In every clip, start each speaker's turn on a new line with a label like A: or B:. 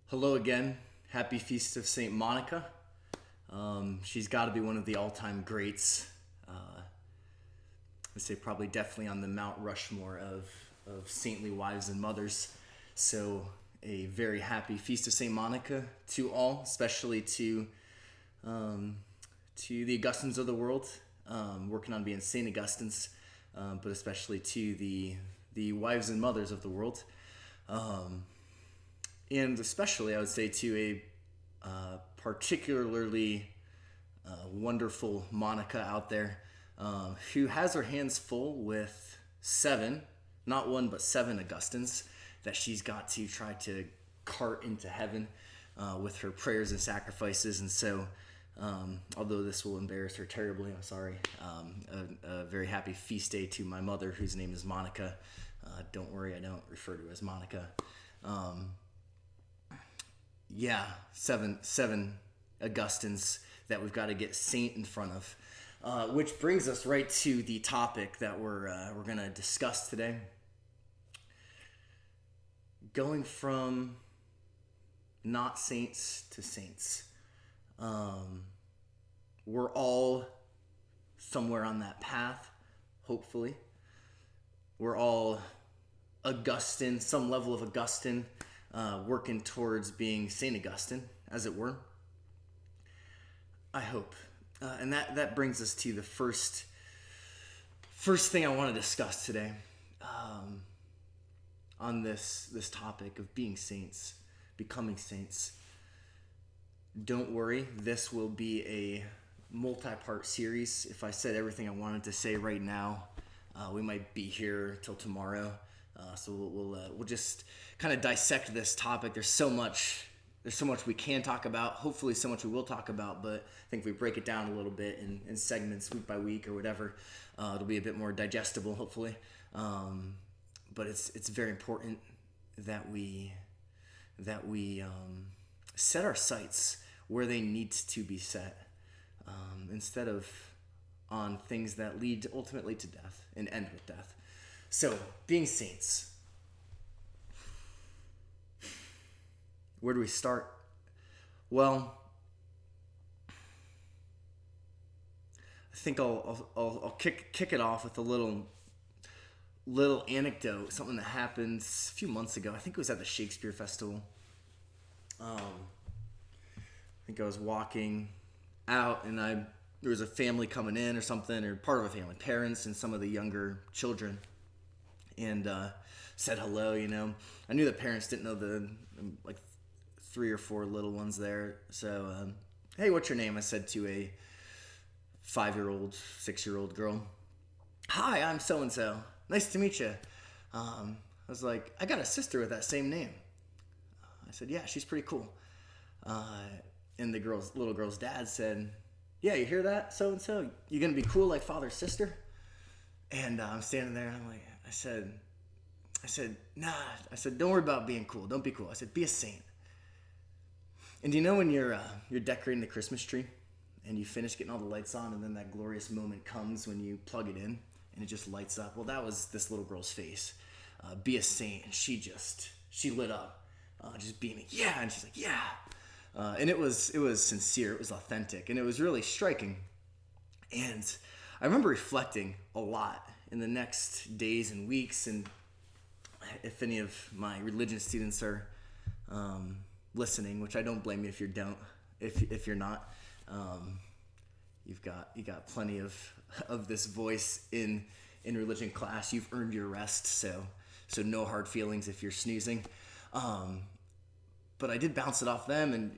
A: Hello again. Happy Feast of St. Monica. She's got to be one of the all-time greats. I'd say probably definitely on the Mount Rushmore of saintly wives and mothers. So a very happy Feast of St. Monica to all, especially um, to the Augustines of the world, working on being Saint Augustines, but especially to the wives and mothers of the world. Um, and especially I would say to a particularly wonderful Monica out there, who has her hands full with seven, not one but seven Augustines that she's got to try to cart into heaven with her prayers and sacrifices. And so, although this will embarrass her terribly, I'm sorry. A very happy feast day to my mother, whose name is Monica. Don't worry, I don't refer to her as Monica. Um, yeah, seven Augustines that we've got to get saint in front of. Which brings us right to the topic that we're going to discuss today. Going from not saints to saints. We're all somewhere on that path, hopefully. We're all Augustine, some level of Augustine, working towards being Saint Augustine, as it were. I hope. And that brings us to the first thing I want to discuss today, on this topic of being saints, becoming saints. Don't worry, this will be a multi-part series. If I said everything I wanted to say right now, we might be here till tomorrow. So we'll just kind of dissect this topic. There's so much we can talk about. Hopefully, so much we will talk about. But I think if we break it down a little bit in segments, week by week or whatever, it'll be a bit more digestible. Hopefully, but it's very important that we set our sights where they need to be set, instead of on things that lead ultimately to death and end with death. So, being saints. Where do we start? Well, I think I'll kick it off with a little anecdote, something that happened a few months ago. I think it was at the Shakespeare Festival. I think I was walking out, and there was a family coming in or something, or part of a family, parents and some of the younger children, and said hello. I knew the parents didn't know the like 3 or 4 little ones there. So, hey, what's your name? I said to a 5-year-old, 6-year-old girl. Hi, I'm so and so. Nice to meet you. I was like, I got a sister with that same name. I said, yeah, she's pretty cool. And the little girl's dad said, yeah, you hear that, so and so? You gonna be cool like father's sister? And I'm standing there, and I'm like, I said, nah. I said, don't worry about being cool. Don't be cool. I said, be a saint. And do you know when you're decorating the Christmas tree and you finish getting all the lights on, and then that glorious moment comes when you plug it in and it just lights up? Well, that was this little girl's face. Be a saint. And she lit up, just beaming. Yeah. And she's like, yeah. And it was sincere. It was authentic. And it was really striking. And I remember reflecting a lot in the next days and weeks. And if any of my religion students are listening, which I don't blame you if you don't, if you're not, you got plenty of this voice in religion class. You've earned your rest, so no hard feelings if you're snoozing. But I did bounce it off them, and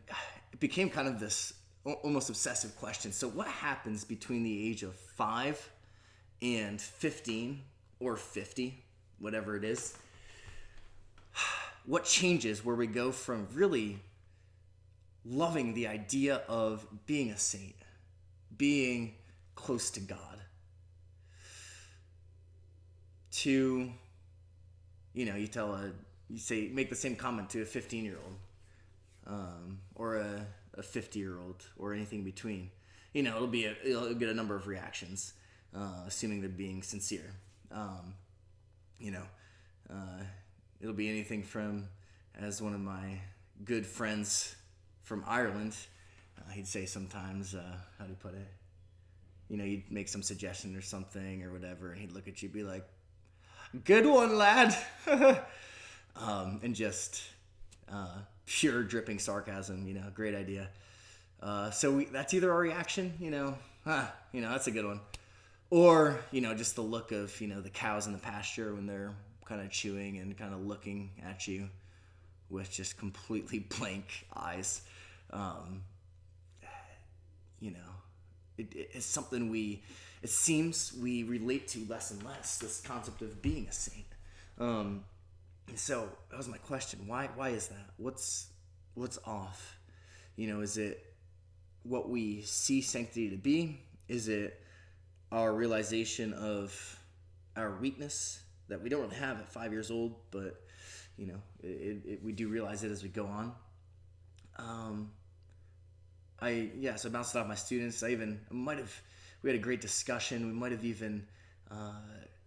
A: it became kind of this almost obsessive question. So what happens between the age of 5 and 15 or 50, whatever it is? What changes where we go from really loving the idea of being a saint, being close to God, to, make the same comment to a 15-year-old, or a 50-year-old, or anything between. It'll get a number of reactions, assuming they're being sincere. It'll be anything from, as one of my good friends from Ireland, he'd say sometimes, how do you put it? You'd make some suggestion or something or whatever, and he'd look at you and be like, "Good one, lad." And just pure dripping sarcasm, great idea. So that's either our reaction, that's a good one. Or, just the look of, the cows in the pasture when they're kind of chewing and kind of looking at you with just completely blank eyes. It's something it seems we relate to less and less, this concept of being a saint. So that was my question. Why is that? What's off? Is it what we see sanctity to be? Is it our realization of our weakness that we don't really have at 5 years old, but we do realize it as we go on? So I bounced it off my students. We had a great discussion. It might have even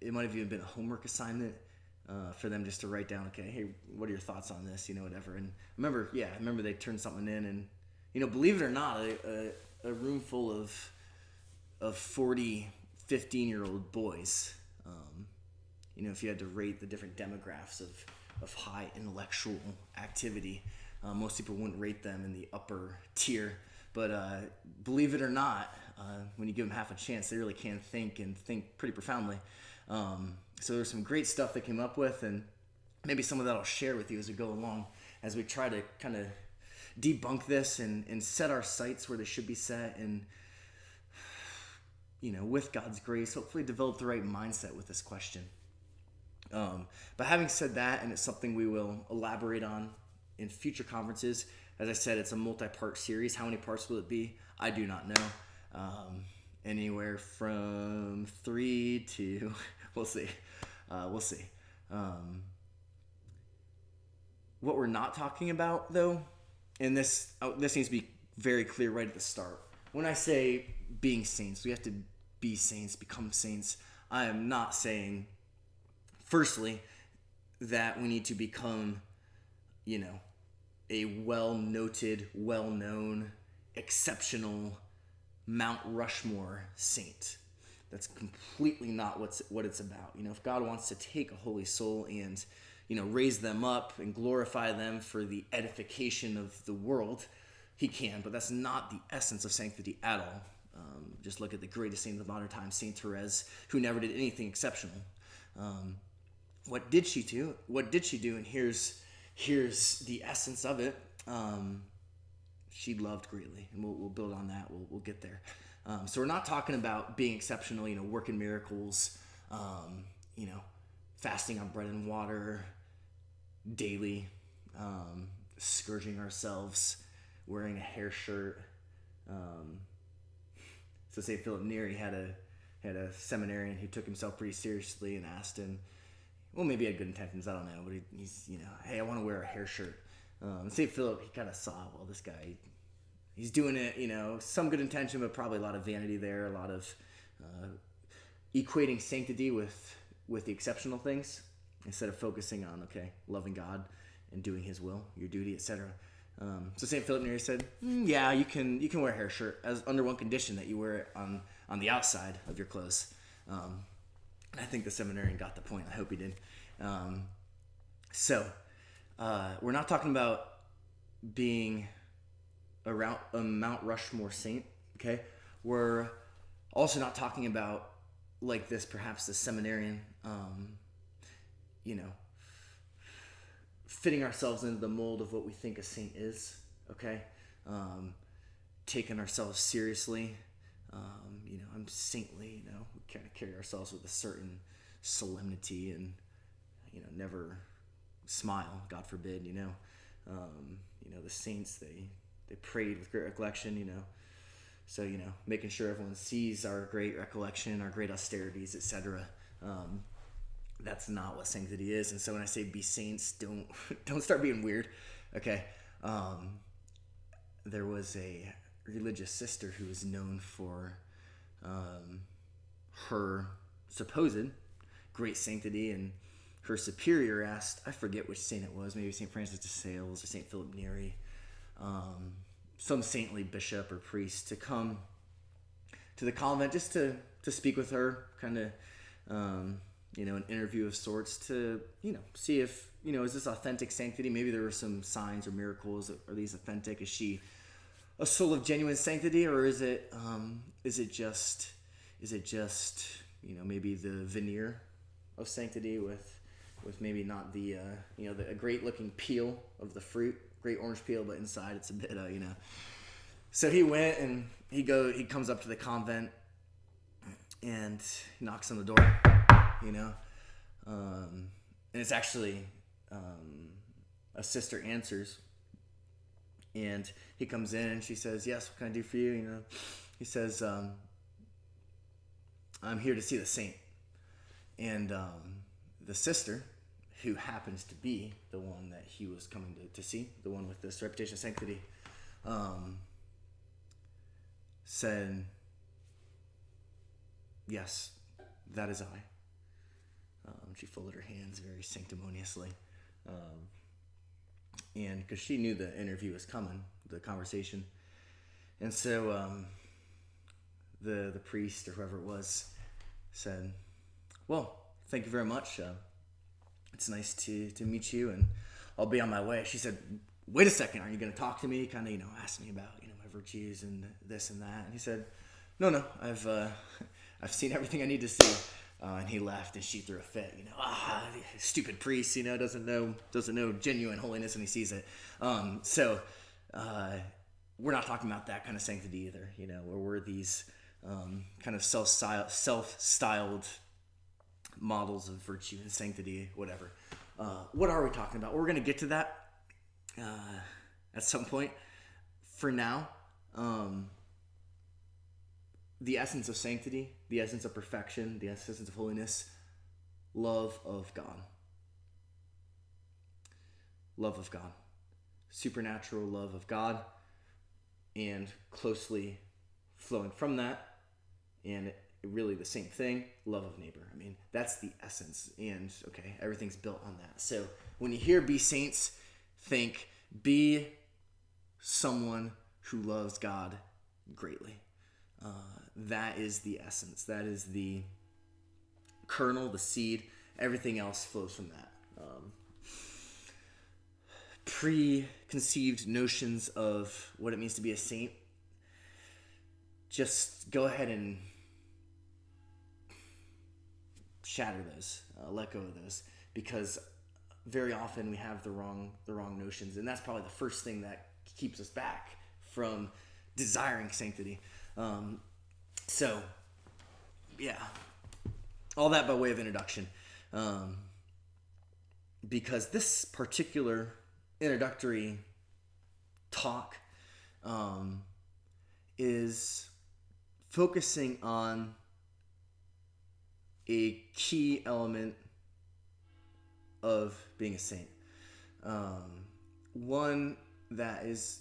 A: been a homework assignment for them just to write down, okay, hey, what are your thoughts on this, whatever. And I remember they turned something in, and believe it or not, a room full of 40, 15-year-old boys. If you had to rate the different demographics of high intellectual activity, most people wouldn't rate them in the upper tier. But believe it or not, when you give them half a chance, they really can think pretty profoundly. So there's some great stuff they came up with, and maybe some of that I'll share with you as we go along, as we try to kind of debunk this and set our sights where they should be set, and with God's grace, hopefully develop the right mindset with this question. But having said that, and it's something we will elaborate on in future conferences. As I said, it's a multi-part series. How many parts will it be? I do not know. Anywhere from 3 to, we'll see. What we're not talking about, though, and this needs to be very clear right at the start. When I say being saints, we have to be saints, become saints. I am not saying, firstly, that we need to become, a well-noted, well-known, exceptional Mount Rushmore saint. That's completely not what it's about. If God wants to take a holy soul and, raise them up and glorify them for the edification of the world, he can, but that's not the essence of sanctity at all. Just look at the greatest saint of the modern time, Saint Therese, who never did anything exceptional. What did she do? And here's the essence of it. She loved greatly, and we'll build on that. We'll get there. So we're not talking about being exceptional, working miracles, fasting on bread and water daily, scourging ourselves, wearing a hair shirt. So St. Philip Neri had a seminarian who took himself pretty seriously and asked him, well, maybe he had good intentions, I don't know, but he's hey, I want to wear a hair shirt. St. Philip, he kind of saw, well, this guy, he's doing it, some good intention, but probably a lot of vanity there, a lot of equating sanctity with the exceptional things instead of focusing on, okay, loving God and doing his will, your duty, etc. So St. Philip Neri said, yeah, you can wear a hair shirt as under one condition, that you wear it on the outside of your clothes. I think the seminarian got the point. I hope he did. So we're not talking about being a Mount Rushmore saint, okay? We're also not talking about, like this, perhaps the seminarian, fitting ourselves into the mold of what we think a saint is, okay? Taking ourselves seriously. I'm saintly, we kind of carry ourselves with a certain solemnity and, never smile, God forbid, the saints, they prayed with great recollection, so, making sure everyone sees our great recollection, our great austerities, etc. That's not what sanctity is. And so when I say be saints, don't start being weird, okay? There was a religious sister who was known for her supposed great sanctity, and her superior asked, I forget which saint it was, maybe St. Francis de Sales or St. Philip Neri, some saintly bishop or priest, to come to the convent just to speak with her, kind of, an interview of sorts to, see if, is this authentic sanctity? Maybe there were some signs or miracles. Are these authentic? Is she a soul of genuine sanctity, or is it just maybe the veneer of sanctity with maybe not the a great looking peel of the fruit, great orange peel, but inside it's a bit So he went and he comes up to the convent and knocks on the door, and it's actually a sister answers, and he comes in and she says, yes, what can I do for you? He says, I'm here to see the saint. And the sister, who happens to be the one that he was coming to see, the one with this reputation of sanctity, said, yes, that is I. She folded her hands very sanctimoniously. And because she knew the interview was coming, the conversation. And so the priest or whoever it was said, well, thank you very much. It's nice to meet you, and I'll be on my way. She said, wait a second, are you going to talk to me? Kind of, ask me about, my virtues and this and that. And he said, no, I've seen everything I need to see. And he left, and she threw a fit. Stupid priest, doesn't know genuine holiness when he sees it. So we're not talking about that kind of sanctity either. Where we're these kind of self-styled models of virtue and sanctity, whatever. What are we talking about? We're going to get to that at some point. For now, the essence of sanctity, the essence of perfection, the essence of holiness, love of God. Love of God. Supernatural love of God, and closely flowing from that, and really the same thing, love of neighbor. That's the essence, and okay, everything's built on that. So when you hear be saints, think be someone who loves God greatly. That is the essence. That is the kernel, the seed. Everything else flows from that. Preconceived notions of what it means to be a saint, just go ahead and shatter those, let go of those, because very often we have the wrong notions, and that's probably the first thing that keeps us back from desiring sanctity. So, yeah, all that by way of introduction, because this particular introductory talk is focusing on a key element of being a saint, one that is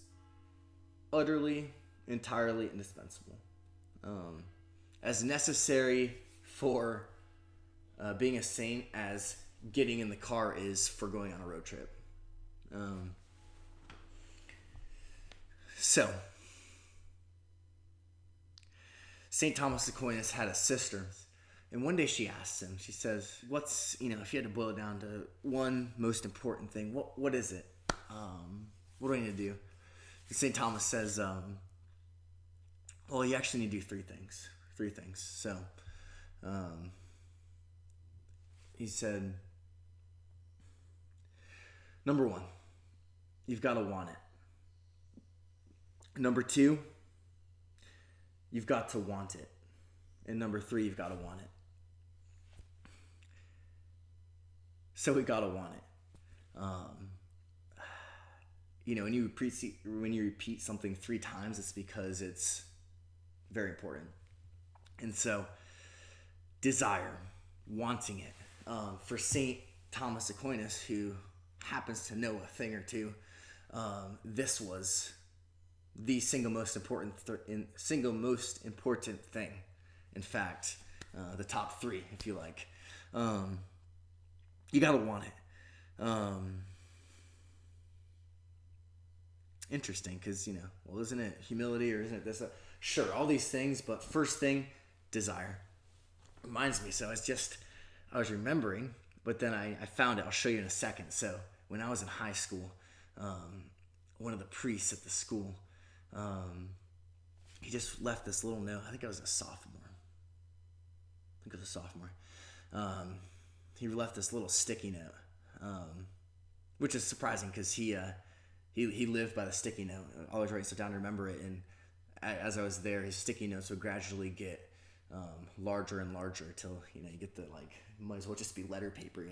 A: utterly, entirely indispensable, as necessary for being a saint as getting in the car is for going on a road trip. So, St. Thomas Aquinas had a sister, and one day she asked him, she says, what's, if you had to boil it down to one most important thing, what is it? What do I need to do? And St. Thomas says, well, you actually need to do three things. So, he said, number one, you've got to want it. Number two, you've got to want it. And number three, you've got to want it. So we got to want it. When you repeat something three times, it's because it's very important. And so, desire, wanting it. For St. Thomas Aquinas, who happens to know a thing or two, this was the single most important thing. In fact, the top three, if you like. You gotta want it. Interesting, because well, isn't it humility or isn't it this? Sure, all these things, but first thing, desire. Reminds me. So I was remembering, but then I found it. I'll show you in a second. So when I was in high school, one of the priests at the school, he just left this little note. I think I was a sophomore. He left this little sticky note, which is surprising because he lived by the sticky note. I always write stuff down to remember it. And as I was there, his sticky notes would gradually get larger and larger till you get the might as well just be letter paper,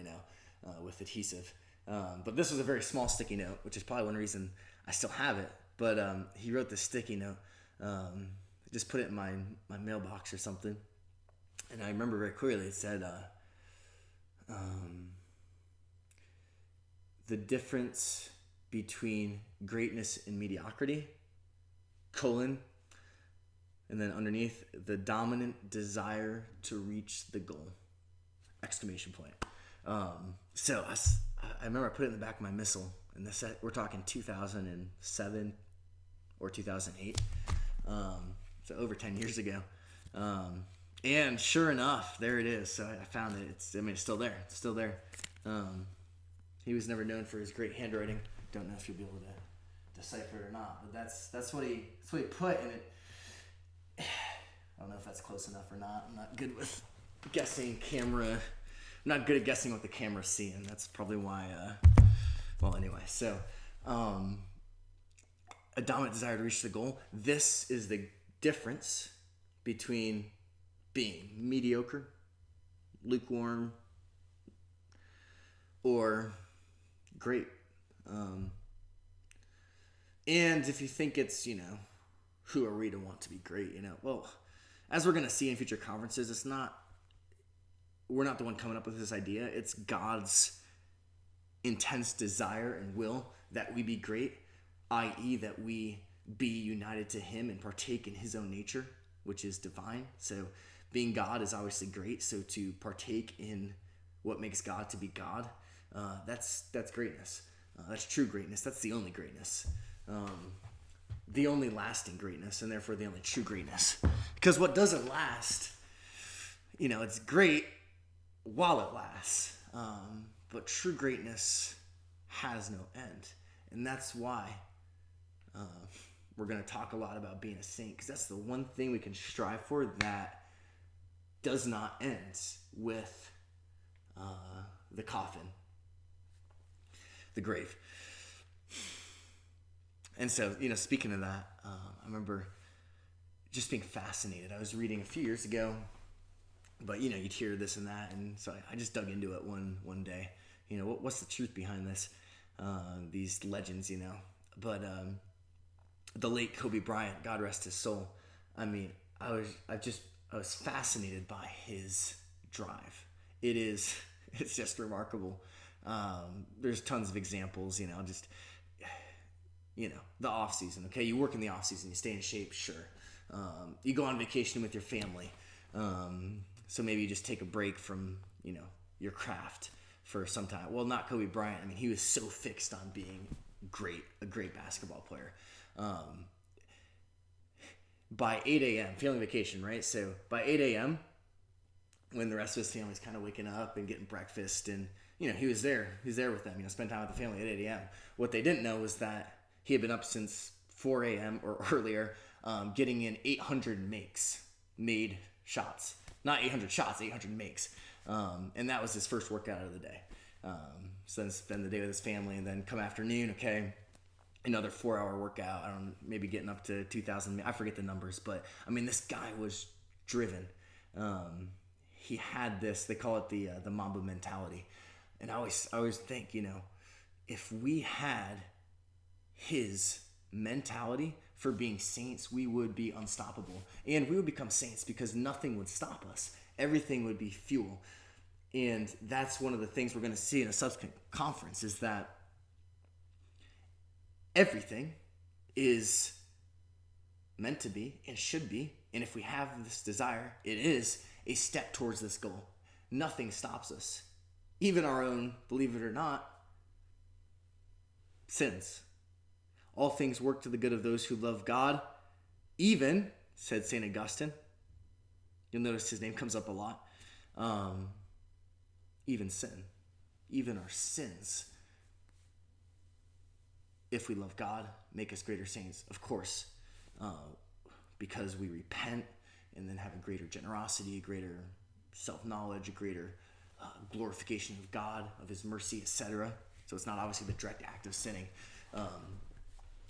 A: with adhesive. But this was a very small sticky note, which is probably one reason I still have it. But he wrote this sticky note, just put it in my mailbox or something, and I remember very clearly. It said, "The difference between greatness and mediocrity, colon." And then underneath, the dominant desire to reach the goal! Exclamation point. So I remember I put it in the back of my missile, and we're talking 2007 or 2008, so over 10 years ago. And sure enough, there it is. So I found it. It's still there. It's still there. He was never known for his great handwriting. Don't know if you'll be able to decipher it or not, but that's what he put in it. I don't know if that's close enough or not. I'm not good with guessing camera. I'm not good at guessing what the camera's seeing. That's probably why. Well, anyway, so a dominant desire to reach the goal. This is the difference between being mediocre, lukewarm, or great. And if you think it's, who are we to want to be great? Well, as we're going to see in future conferences, we're not the one coming up with this idea. It's God's intense desire and will that we be great, i.e. that we be united to him and partake in his own nature, which is divine. So being God is obviously great. So to partake in what makes God to be God, that's greatness. That's true greatness. That's the only greatness. The only lasting greatness, and therefore the only true greatness. Because what doesn't last, it's great while it lasts. But true greatness has no end. And that's why we're going to talk a lot about being a saint, because that's the one thing we can strive for that does not end with the coffin, the grave. And so, speaking of that, I remember just being fascinated. I was reading a few years ago, but, you'd hear this and that. And so I just dug into it one day. What's the truth behind this? These legends, But the late Kobe Bryant, God rest his soul. I mean, I was fascinated by his drive. It's just remarkable. There's tons of examples, the off season. Okay, you work in the off season, you stay in shape, sure. You go on vacation with your family, so maybe you just take a break from your craft for some time. Well, not Kobe Bryant. I mean, he was so fixed on being a great basketball player. By 8 a.m., family vacation, right? So by 8 a.m., when the rest of his family's kind of waking up and getting breakfast, and he was there with them. Spend time with the family at 8 a.m. What they didn't know was that he had been up since 4 a.m. or earlier, getting in 800 made shots. Not 800 shots, 800 makes. And that was his first workout of the day. So then spend the day with his family, and then come afternoon, okay, another 4-hour workout. I don't know, maybe getting up to 2,000. I forget the numbers, but I mean, this guy was driven. He had this, they call it the Mamba mentality. And I always think, if we had his mentality for being saints, we would be unstoppable. And we would become saints because nothing would stop us. Everything would be fuel. And that's one of the things we're going to see in a subsequent conference, is that everything is meant to be and should be. And if we have this desire, it is a step towards this goal. Nothing stops us. even our own, believe it or not, sins. All things work to the good of those who love God, even, said St. Augustine. You'll notice his name comes up a lot. Even sin, even our sins, if we love God, make us greater saints, of course, because we repent and then have a greater generosity, a greater self-knowledge, a greater glorification of God, of his mercy, etc. So it's not obviously the direct act of sinning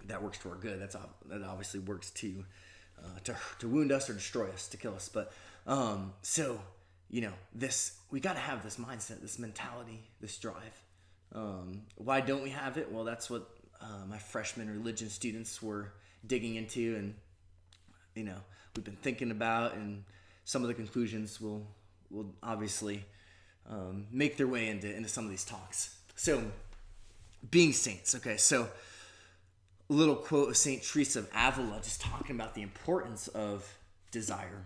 A: that works to our good. That obviously works to wound us or destroy us, to kill us. But so we got to have this mindset, this mentality, this drive. Why don't we have it? Well, that's what my freshman religion students were digging into, and we've been thinking about, and some of the conclusions will obviously make their way into some of these talks. So, being saints. Okay, so a little quote of Saint Teresa of Avila, just talking about the importance of desire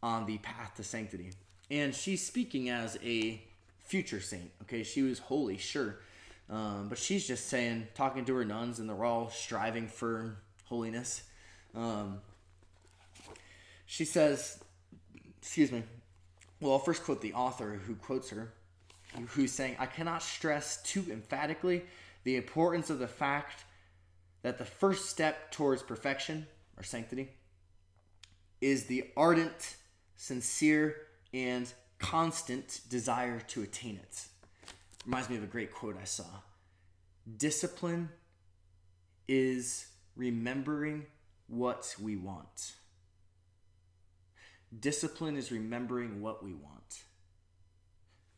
A: on the path to sanctity. And she's speaking as a future saint. Okay, she was holy, sure. But she's just saying, talking to her nuns, and they're all striving for holiness. She says, well, I'll first quote the author who quotes her, who's saying, I cannot stress too emphatically the importance of the fact that the first step towards perfection, or sanctity, is the ardent, sincere, and constant desire to attain it. Reminds me of a great quote I saw. Discipline is remembering what we want. Discipline is remembering what we want.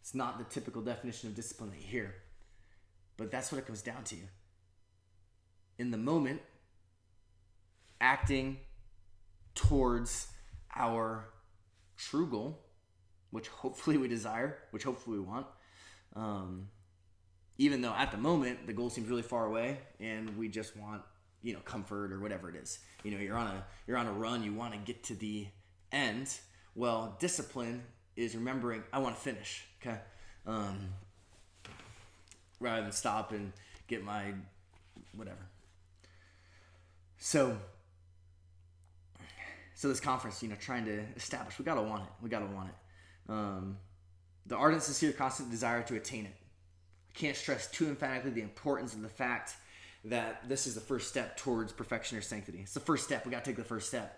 A: It's not the typical definition of discipline that you hear, but that's what it comes down to. In the moment, acting towards our true goal, which hopefully we desire, which hopefully we want, even though at the moment the goal seems really far away and we just want, comfort or whatever it is. You're on a run, you want to get to the end. Well, discipline is remembering, I want to finish, okay? Rather than stop and get my whatever. So this conference, trying to establish, we gotta want it. The ardent, sincere, constant desire to attain it. I can't stress too emphatically the importance of the fact that this is the first step towards perfection or sanctity. It's the first step. We gotta take the first step.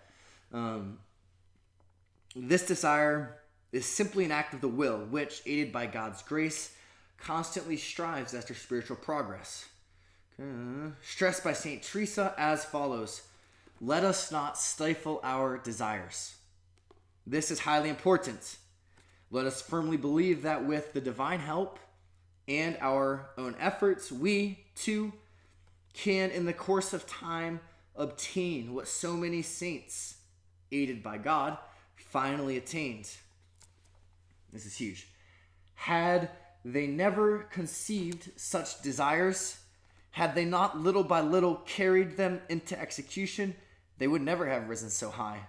A: This desire is simply an act of the will, which, aided by God's grace, constantly strives after spiritual progress. Stressed by Saint Teresa as follows: let us not stifle our desires. This is highly important. Let us firmly believe that with the divine help and our own efforts, we, too, can, in the course of time, obtain what so many saints, aided by God, finally attained. This is huge. Had they never conceived such desires, had they not little by little carried them into execution, they would never have risen so high.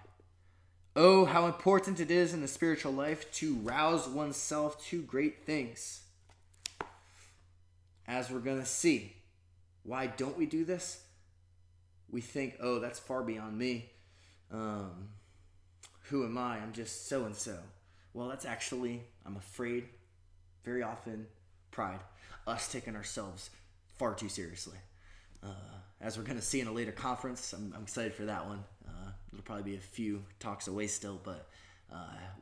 A: Oh, how important it is in the spiritual life to rouse oneself to great things. As we're going to see, why don't we do this? We think, oh, that's far beyond me. Who am I? I'm just so-and-so. Well, that's actually, I'm afraid, very often, pride. Us taking ourselves far too seriously. As we're going to see in a later conference, I'm excited for that one. It'll probably be a few talks away still, but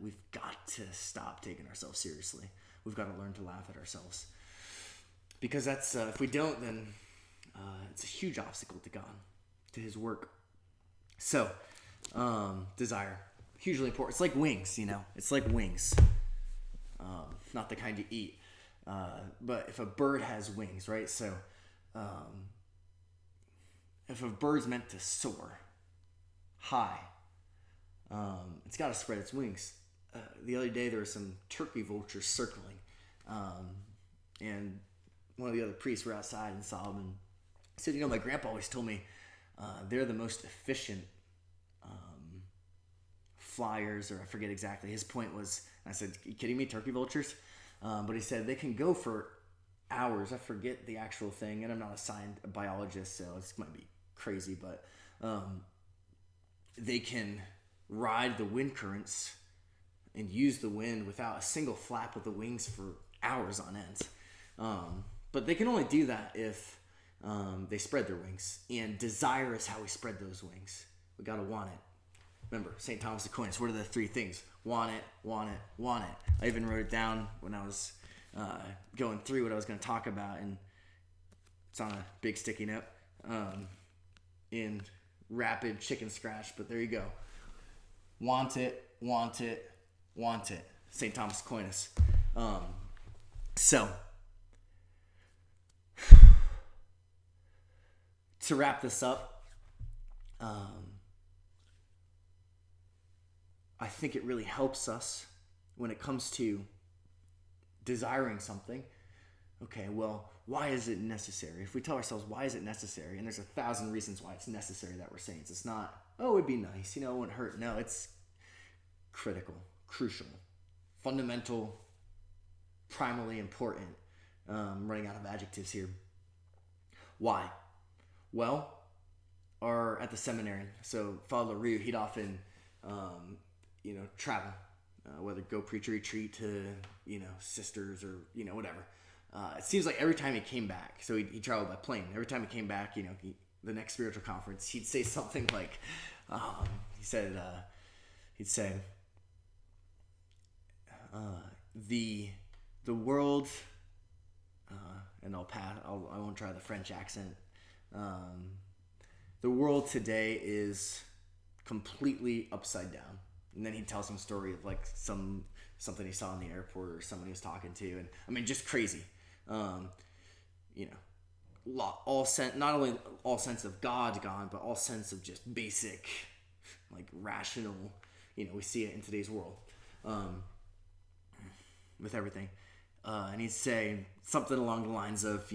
A: we've got to stop taking ourselves seriously. We've got to learn to laugh at ourselves. Because that's if we don't, then it's a huge obstacle to God, to his work. So, desire. Hugely important. It's like wings, It's like wings. Not the kind you eat. But if a bird has wings, right? So, if a bird's meant to soar high, it's got to spread its wings. The other day, there were some turkey vultures circling. And one of the other priests were outside and saw them and said, my grandpa always told me they're the most efficient flyers, or I forget exactly. His point was, I said, are you kidding me, turkey vultures? But he said they can go for hours. I forget the actual thing, and I'm not a biologist, so this might be crazy, but they can ride the wind currents and use the wind without a single flap of the wings for hours on end. But they can only do that if they spread their wings. And desire is how we spread those wings. We got to want it. Remember, St. Thomas Aquinas, what are the three things? Want it, want it, want it. I even wrote it down when I was going through what I was going to talk about, and it's on a big sticky note in rapid chicken scratch, but there you go. Want it, want it, want it. St. Thomas Aquinas. So, to wrap this up, I think it really helps us when it comes to desiring something. Okay, well, why is it necessary? If we tell ourselves, why is it necessary? And there's 1,000 reasons why it's necessary that we're saints. It's not, oh, it'd be nice, it wouldn't hurt. No, it's critical, crucial, fundamental, primally important. I'm running out of adjectives here. Why? Well, at the seminary, so Father LaRue, he'd often, travel, whether go preach a retreat to, sisters or, whatever. It seems like every time he came back, so he traveled by plane. Every time he came back, the next spiritual conference, he'd say something like, he'd say, the world, and I won't try the French accent. The world today is completely upside down. And then he'd tell some story of like something he saw in the airport or someone he was talking to, and I mean, just crazy. Not only all sense of God's gone, but all sense of just basic, like rational. We see it in today's world, with everything. And he'd say something along the lines of,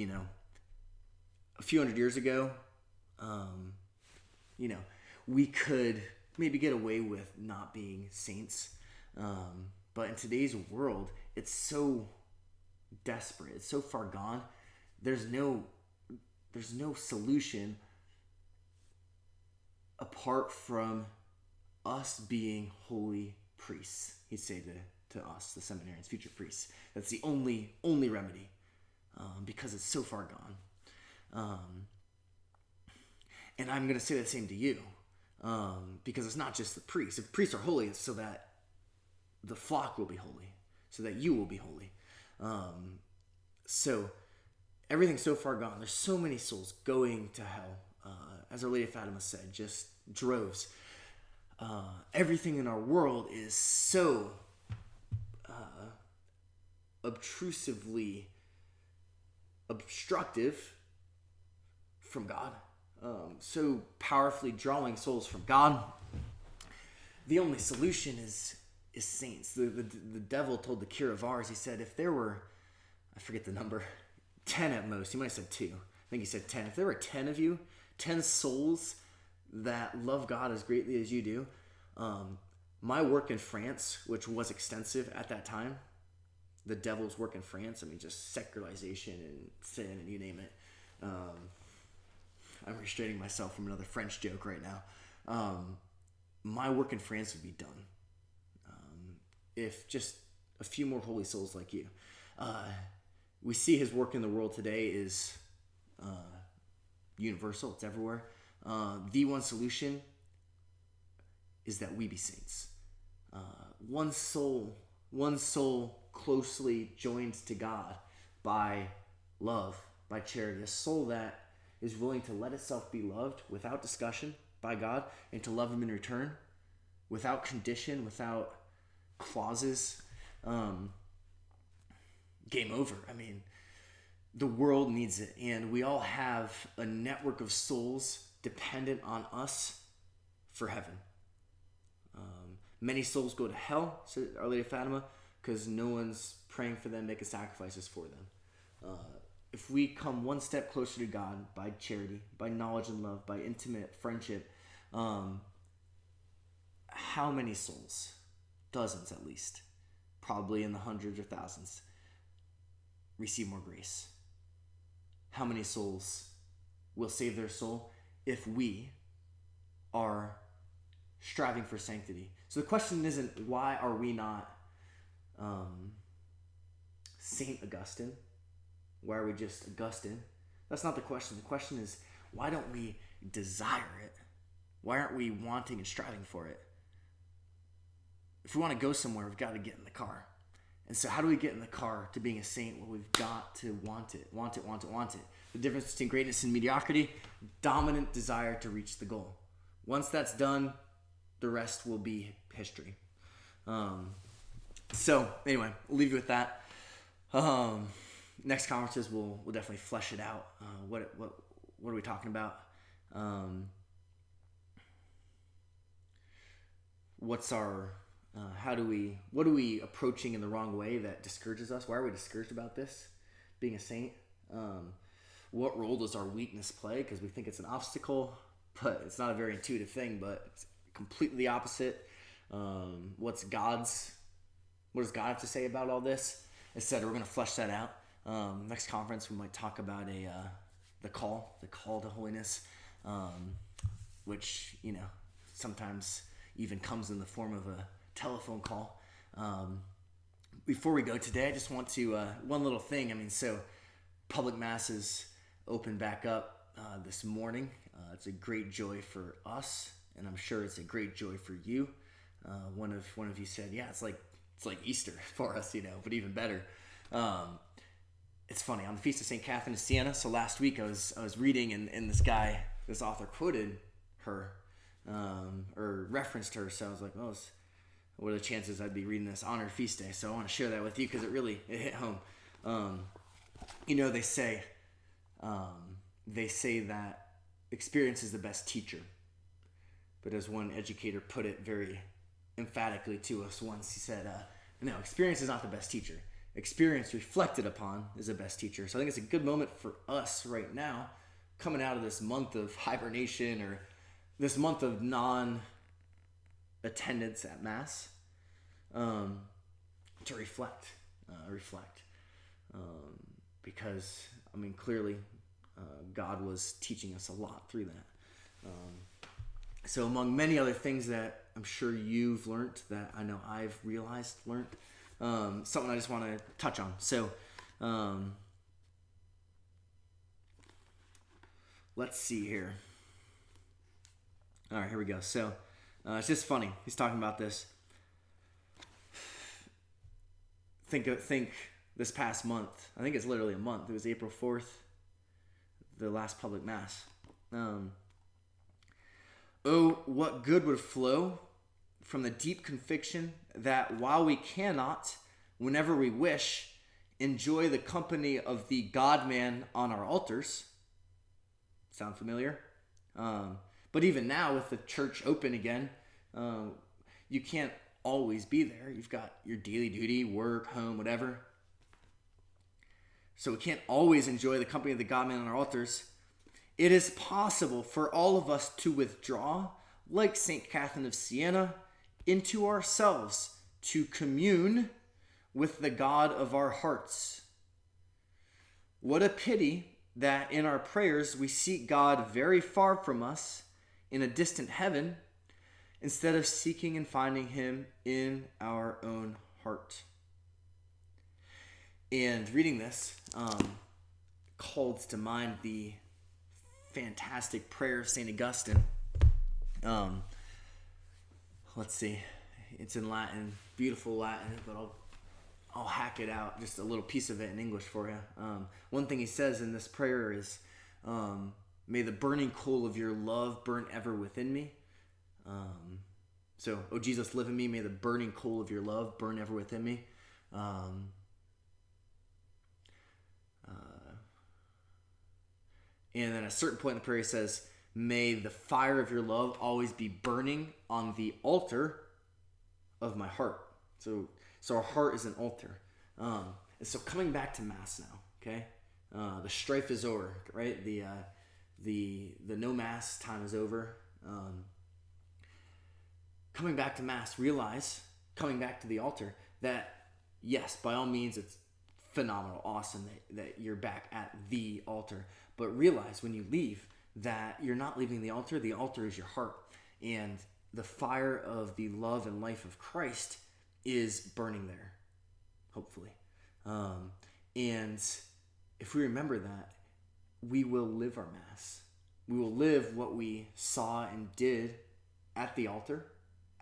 A: a few hundred years ago, we could maybe get away with not being saints. But in today's world, it's so desperate. It's so far gone. There's no solution apart from us being holy priests. He'd say to us, the seminarians, future priests. That's the only remedy, because it's so far gone. And I'm going to say the same to you, because it's not just the priests. If priests are holy, it's so that the flock will be holy, so that you will be holy. So everything's so far gone. There's so many souls going to hell. As Our Lady of Fatima said, just droves. Everything in our world is so obtrusively obstructive from God, so powerfully drawing souls from God. The only solution is saints. The devil told the cure of Ars, he said, if there were, I forget the number, 10 at most, he might have said 2. I think he said 10. If there were 10 of you, 10 souls that love God as greatly as you do, my work in France, which was extensive at that time, the devil's work in France, I mean, just secularization and sin and you name it. I'm restraining myself from another French joke right now. My work in France would be done if just a few more holy souls like you. We see his work in the world today is universal. It's everywhere. The one solution is that we be saints. One soul closely joined to God by love, by charity. A soul that is willing to let itself be loved without discussion by God and to love him in return without condition, without clauses. Game over. I mean, the world needs it, and we all have a network of souls dependent on us for heaven. Many souls go to hell, said Our Lady of Fatima, because no one's praying for them, making sacrifices for them. If we come one step closer to God by charity, by knowledge and love, by intimate friendship, how many souls? Dozens at least. Probably in the hundreds or thousands. receive more grace? How many souls will save their soul if we are striving for sanctity? So the question isn't why are we not Saint Augustine? Why are we just Augustine? That's not the question. The question is, why don't we desire it? Why aren't we wanting and striving for it? If we want to go somewhere, we've got to get in the car. And so how do we get in the car to being a saint? Well, we've got to want it, want it, want it, want it. The difference between greatness and mediocrity, dominant desire to reach the goal. Once that's done, the rest will be history. So anyway, we'll leave you with that. Next conferences, we'll definitely flesh it out. What are we talking about? What's our what are we approaching in the wrong way that discourages us? Why are we discouraged about this, being a saint? What role does our weakness play? Because we think it's an obstacle, but it's not a very intuitive thing, but it's completely the opposite. What does God have to say about all this? Etc. We're going to flesh that out. Next conference, we might talk about the call to holiness, which, sometimes even comes in the form of a telephone call. Before we go today, I just want to, one little thing. So public masses open back up this morning. It's a great joy for us, and I'm sure it's a great joy for you. One of you said, yeah, it's like Easter for us, but even better. It's funny, on the Feast of St. Catherine of Siena, so last week I was reading, and this author quoted her, or referenced her, so I was like, oh, what are the chances I'd be reading this on her feast day? So I want to share that with you because it hit home. They say that experience is the best teacher, but as one educator put it very emphatically to us once, he said, no, experience is not the best teacher. Experience reflected upon is the best teacher. So I think it's a good moment for us right now, coming out of this month of hibernation or this month of non-attendance at Mass, to reflect. Because, clearly God was teaching us a lot through that. So among many other things that I'm sure you've learned, that I know I've learned, something I just want to touch on. So, let's see here. All right, here we go. So, it's just funny. He's talking about this. Think this past month. I think it's literally a month. It was April 4th, the last public Mass. Oh, what good would flow from the deep conviction that while we cannot, whenever we wish, enjoy the company of the God-man on our altars. Sound familiar? But even now, with the church open again, you can't always be there. You've got your daily duty, work, home, whatever. So we can't always enjoy the company of the God-man on our altars. It is possible for all of us to withdraw, like St. Catherine of Siena, into ourselves to commune with the God of our hearts. What a pity that in our prayers we seek God very far from us in a distant heaven instead of seeking and finding him in our own heart. And reading this called to mind the fantastic prayer of St. Augustine. Let's see. It's in Latin, beautiful Latin, but I'll hack it out, just a little piece of it in English for you. One thing he says in this prayer is, may the burning coal of your love burn ever within me. So, oh Jesus, live in me. May the burning coal of your love burn ever within me. And then at a certain point in the prayer, he says, may the fire of your love always be burning on the altar of my heart. So our heart is an altar. And so coming back to Mass now, okay? The strife is over, right? The no Mass time is over. Coming back to Mass, realize, coming back to the altar, that yes, by all means, it's phenomenal, awesome that you're back at the altar. But realize when you leave that you're not leaving the altar is your heart. And the fire of the love and life of Christ is burning there, hopefully. And if we remember that, we will live our Mass. We will live what we saw and did at the altar,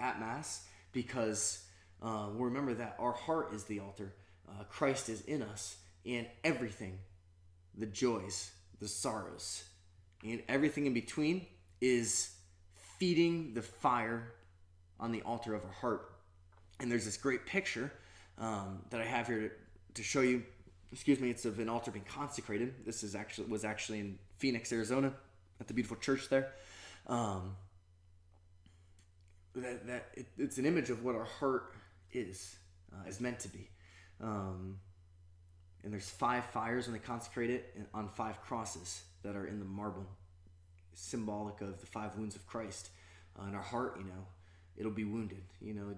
A: at Mass, because we'll remember that our heart is the altar. Christ is in us, and everything, the joys, the sorrows, and everything in between is feeding the fire on the altar of our heart. And there's this great picture that I have here to show you. It's of an altar being consecrated. This was actually in Phoenix, Arizona, at the beautiful church there. It's an image of what our heart is meant to be. And there's 5 fires when they consecrate it, and on 5 crosses that are in the marble, symbolic of the 5 wounds of Christ. In our heart, it'll be wounded,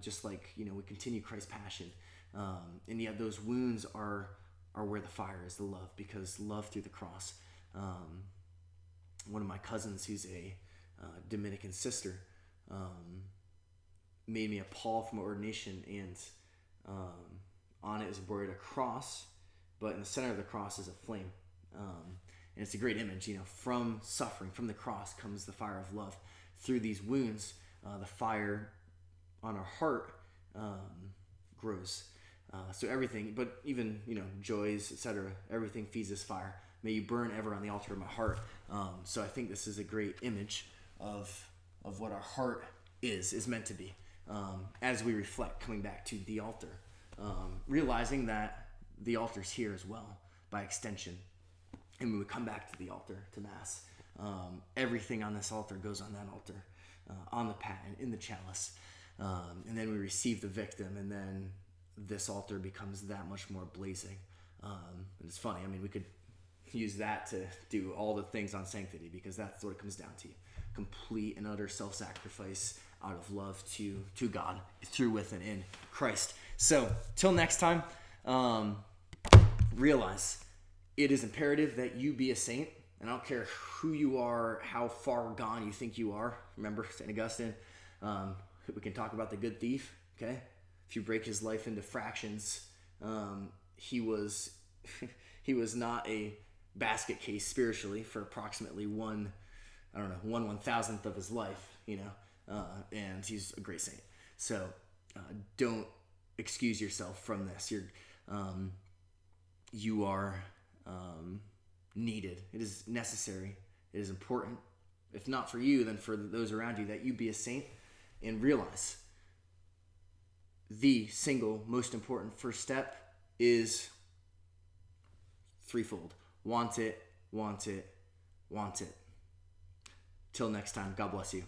A: just like, we continue Christ's passion. And yet those wounds are where the fire is, the love, because love through the cross. One of my cousins, who's a Dominican sister, made me a pall from ordination, and on it is embroidered a cross, but in the center of the cross is a flame. And it's a great image, from suffering, from the cross comes the fire of love. Through these wounds, the fire on our heart grows. So everything, but even, joys, etc., everything feeds this fire. May you burn ever on the altar of my heart. So I think this is a great image of what our heart is meant to be. As we reflect, coming back to the altar, realizing that the altar's here as well, by extension. And when we come back to the altar, to Mass, everything on this altar goes on that altar, on the paten, in the chalice. And then we receive the victim, and then this altar becomes that much more blazing. And it's funny, we could use that to do all the things on sanctity, because that's what it comes down to. Complete and utter self-sacrifice out of love to God, through, with, and in Christ. So, till next time, realize it is imperative that you be a saint. And I don't care who you are, how far gone you think you are. Remember St. Augustine? We can talk about the good thief, okay? If you break his life into fractions, he was not a basket case spiritually for approximately 1/1000th of his life, and he's a great saint. So don't excuse yourself from this. You are needed. It is necessary. It is important. If not for you, then for those around you, that you be a saint, and realize the single most important first step is threefold. Want it, want it, want it. Till next time, God bless you.